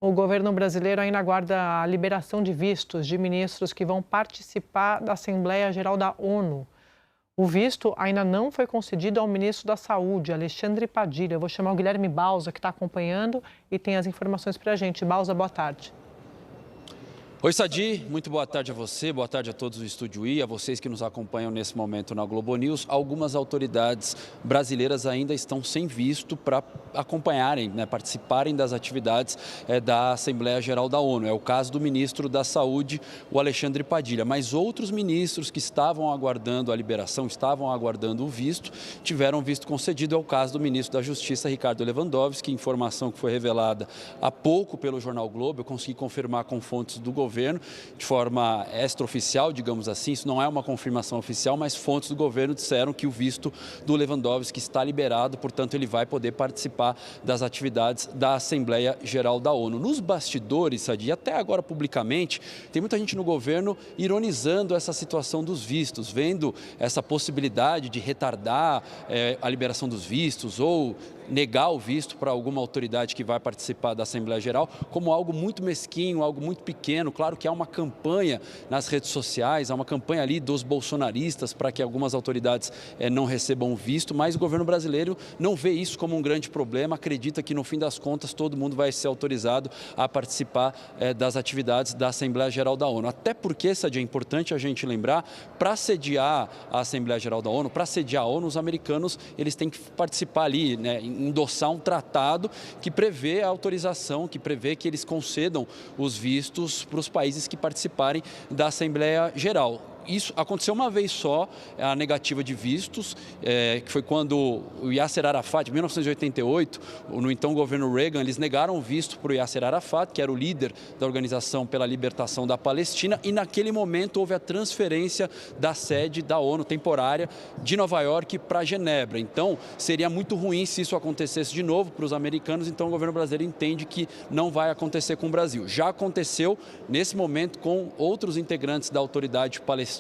O governo brasileiro ainda aguarda a liberação de vistos de ministros que vão participar da Assembleia Geral da ONU. O visto ainda não foi concedido ao ministro da Saúde, Alexandre Padilha. Eu vou chamar o Guilherme Bausa, que está acompanhando e tem as informações para a gente. Bausa, boa tarde. Oi, Sadi, muito boa tarde a você, boa tarde a todos do Estúdio I, a vocês que nos acompanham nesse momento na Globo News. Algumas autoridades brasileiras ainda estão sem visto para acompanharem, participarem das atividades da Assembleia Geral da ONU. É o caso do ministro da Saúde, o Alexandre Padilha. Mas outros ministros que estavam aguardando a liberação, estavam aguardando o visto, tiveram visto concedido. É o caso do ministro da Justiça, Ricardo Lewandowski, informação que foi revelada há pouco pelo jornal Globo. Eu consegui confirmar com fontes do governo, de forma extraoficial, digamos assim. Isso não é uma confirmação oficial, mas fontes do governo disseram que o visto do Lewandowski está liberado, portanto ele vai poder participar das atividades da Assembleia Geral da ONU. Nos bastidores, Sadi, até agora publicamente, tem muita gente no governo ironizando essa situação dos vistos, vendo essa possibilidade de retardar a liberação dos vistos ou negar o visto para alguma autoridade que vai participar da Assembleia Geral como algo muito mesquinho, algo muito pequeno. Claro que há uma campanha nas redes sociais, há uma campanha ali dos bolsonaristas para que algumas autoridades não recebam visto, mas o governo brasileiro não vê isso como um grande problema, acredita que no fim das contas todo mundo vai ser autorizado a participar das atividades da Assembleia Geral da ONU. Até porque, Sadi, é importante a gente lembrar, para sediar a Assembleia Geral da ONU, para sediar a ONU, os americanos eles têm que participar ali, endossar um tratado que prevê a autorização, que prevê que eles concedam os vistos para os países que participarem da Assembleia Geral. Isso aconteceu uma vez só, a negativa de vistos, que foi quando o Yasser Arafat, em 1988, no então governo Reagan, eles negaram o visto para o Yasser Arafat, que era o líder da Organização pela Libertação da Palestina, e naquele momento houve a transferência da sede da ONU temporária de Nova York para Genebra. Então, seria muito ruim se isso acontecesse de novo para os americanos, então o governo brasileiro entende que não vai acontecer com o Brasil. Já aconteceu, nesse momento, com outros integrantes da autoridade palestina,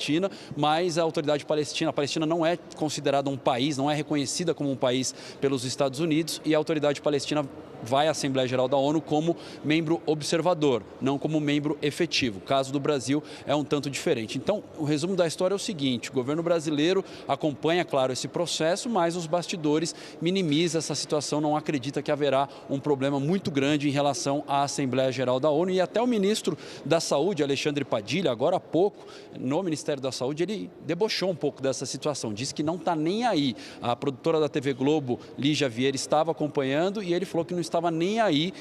mas a autoridade palestina, a Palestina não é considerada um país, não é reconhecida como um país pelos Estados Unidos, e a autoridade palestina vai à Assembleia Geral da ONU como membro observador, não como membro efetivo. O caso do Brasil é um tanto diferente. Então, o resumo da história é o seguinte: o governo brasileiro acompanha, claro, esse processo, mas os bastidores minimiza essa situação, não acredita que haverá um problema muito grande em relação à Assembleia Geral da ONU. E até o ministro da Saúde, Alexandre Padilha, agora há pouco, no Ministério da Saúde, ele debochou um pouco dessa situação, disse que não está nem aí. A produtora da TV Globo, Lígia Vieira, estava acompanhando e ele falou que não estava nem aí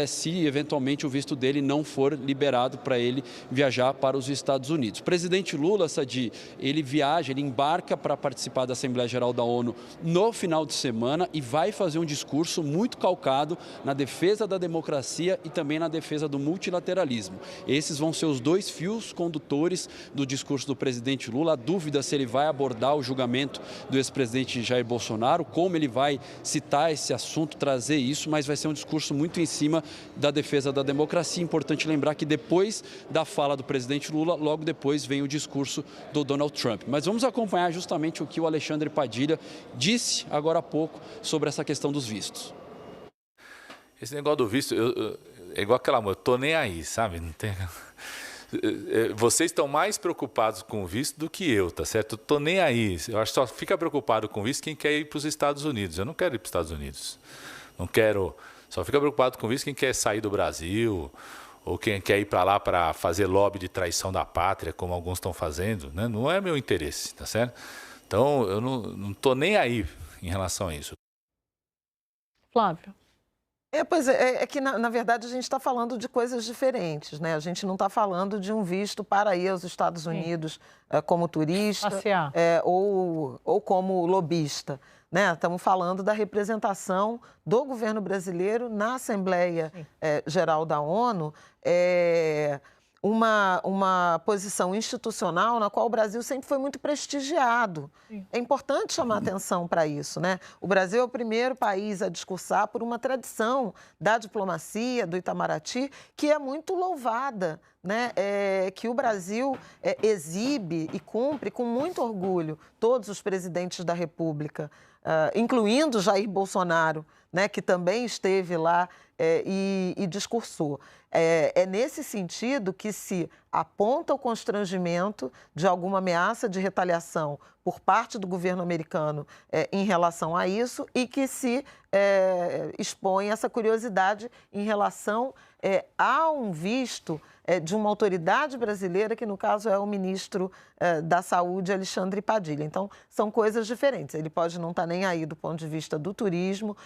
se eventualmente o visto dele não for liberado para ele viajar para os Estados Unidos. O presidente Lula, Sadi, ele viaja, ele embarca para participar da Assembleia Geral da ONU no final de semana e vai fazer um discurso muito calcado na defesa da democracia e também na defesa do multilateralismo. Esses vão ser os dois fios condutores do discurso do presidente Lula. A dúvida se ele vai abordar o julgamento do ex-presidente Jair Bolsonaro, como ele vai citar esse assunto, trazer isso, mas vai ser um discurso muito em cima da defesa da democracia. Importante lembrar que depois da fala do presidente Lula, logo depois vem o discurso do Donald Trump. Mas vamos acompanhar justamente o que o Alexandre Padilha disse agora há pouco sobre essa questão dos vistos. Esse negócio do visto, é igual aquela música, eu tô nem aí, sabe? Não tem... Vocês estão mais preocupados com o visto do que eu, tá certo? Eu tô nem aí. Eu acho que só fica preocupado com o visto quem quer ir para os Estados Unidos. Eu não quero ir para os Estados Unidos. Não quero. Só fica preocupado com o visto quem quer sair do Brasil ou quem quer ir para lá para fazer lobby de traição da pátria, como alguns estão fazendo, né? Não é meu interesse, tá certo? Então, eu não tô nem aí em relação a isso. Flávio. Pois é que, na verdade, a gente está falando de coisas diferentes, né? A gente não está falando de um visto para ir aos Estados Unidos como turista ou como lobista, né? Estamos falando da representação do governo brasileiro na Assembleia Geral da ONU, uma posição institucional na qual o Brasil sempre foi muito prestigiado. Sim. É importante chamar atenção para isso, né? O Brasil é o primeiro país a discursar por uma tradição da diplomacia, do Itamaraty, que é muito louvada, né? Que o Brasil exibe e cumpre com muito orgulho todos os presidentes da República. incluindo Jair Bolsonaro, né, que também esteve lá e discursou. É nesse sentido que se aponta o constrangimento de alguma ameaça de retaliação por parte do governo americano em relação a isso e que se expõe essa curiosidade em relação a um visto de uma autoridade brasileira, que no caso é o ministro da Saúde, Alexandre Padilha. Então, são coisas diferentes. Ele pode não estar nem aí do ponto de vista do turismo,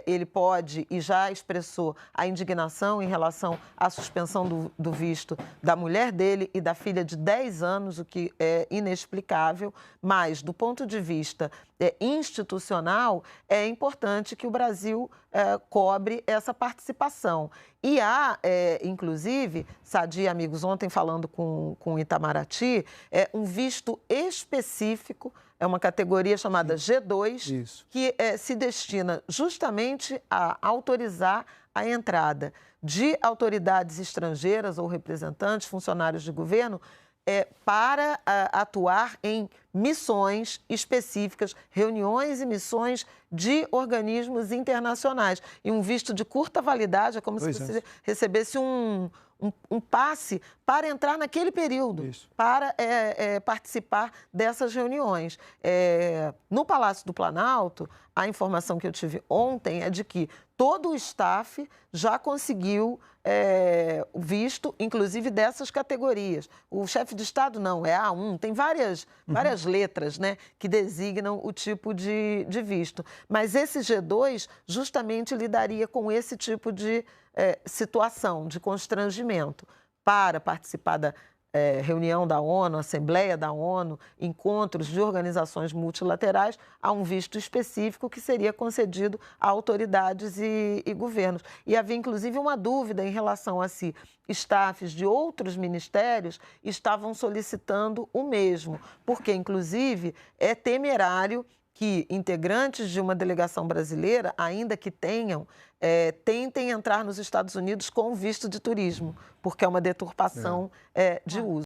ele pode, e já expressou a indignação em relação à suspensão do visto da mulher dele e da filha de 10 anos, o que é inexplicável, mas do ponto de vista institucional, é importante que o Brasil cobre essa participação. E há, inclusive, Sadi, amigos, ontem falando com o Itamaraty, um visto específico, é uma categoria chamada G2, isso, que se destina justamente a autorizar a entrada de autoridades estrangeiras ou representantes, funcionários de governo, para atuar em missões específicas, reuniões e missões de organismos internacionais. E um visto de curta validade é como se você recebesse um passe para entrar naquele período, isso, para participar dessas reuniões. No Palácio do Planalto, a informação que eu tive ontem é de que todo o staff já conseguiu visto, inclusive dessas categorias. O chefe de Estado não, é A1, tem várias letras, né, que designam o tipo de visto. Mas esse G2 justamente lidaria com esse tipo de situação, de constrangimento, para participar da reunião da ONU, Assembleia da ONU, encontros de organizações multilaterais, há um visto específico que seria concedido a autoridades e governos. E havia, inclusive, uma dúvida em relação a se staffs de outros ministérios estavam solicitando o mesmo, porque, inclusive, é temerário que integrantes de uma delegação brasileira, ainda que tenham, tentem entrar nos Estados Unidos com visto de turismo, porque é uma deturpação de uso.